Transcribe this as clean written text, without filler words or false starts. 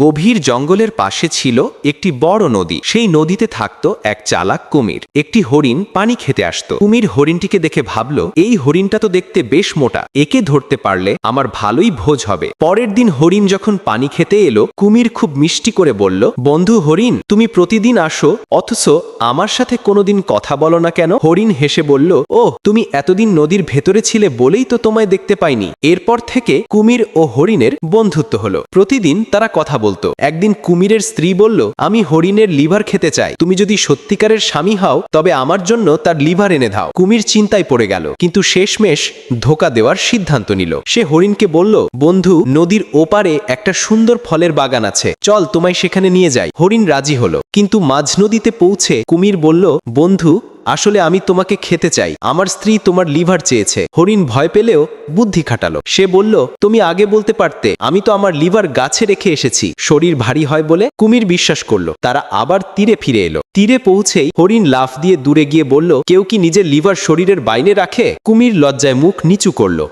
গভীর জঙ্গলের পাশে ছিল একটি বড় নদী। সেই নদীতে থাকত এক চালাক কুমির। একটি হরিণ পানি খেতে আসতো। কুমির হরিণটিকে দেখে ভাবল, এই হরিণটা তো দেখতে বেশ মোটা, একে ধরতে পারলে আমার ভালোই ভোজ হবে। পরের দিন হরিণ যখন পানি খেতে এলো, কুমির খুব মিষ্টি করে বলল, বন্ধু হরিণ, তুমি প্রতিদিন আসো, অথচ আমার সাথে কোনোদিন কথা বলো না কেন? হরিণ হেসে বলল, ওহ, তুমি এতদিন নদীর ভেতরে ছিলে বলেই তো তোমায় দেখতে পাইনি। এরপর থেকে কুমির ও হরিণের বন্ধুত্ব হলো। প্রতিদিন তারা কথা বলতো। একদিন কুমিরের স্ত্রী বলল, আমি হরিণের লিভার খেতে চাই, তুমি যদি সত্যিকারের স্বামী হও তবে আমার জন্য তার লিভার এনে দাও। কুমির চিন্তায় পড়ে গেল, কিন্তু শেষমেশ ধোঁকা দেওয়ার সিদ্ধান্ত নিল। সে হরিণকে বলল, বন্ধু, নদীর ওপারে একটা সুন্দর ফলের বাগান আছে, চল তোমায় সেখানে নিয়ে যাই। হরিণ রাজি হলো, কিন্তু মাঝ নদীতে পৌঁছে কুমির বলল, বন্ধু, আসলে আমি তোমাকে খেতে চাই, আমার স্ত্রী তোমার লিভার চেয়েছে। হরিণ ভয় পেলেও বুদ্ধি খাটালো। সে বলল, তুমি আগে বলতে পারতে, আমি তো আমার লিভার গাছে রেখে এসেছি, শরীর ভারী হয় বলে। কুমির বিশ্বাস করলো। তারা আবার তীরে ফিরে এলো। তীরে পৌঁছেই হরিণ লাফ দিয়ে দূরে গিয়ে বলল, কেউ কি নিজের লিভার শরীরের বাইরে রাখে? কুমির লজ্জায় মুখ নিচু করলো।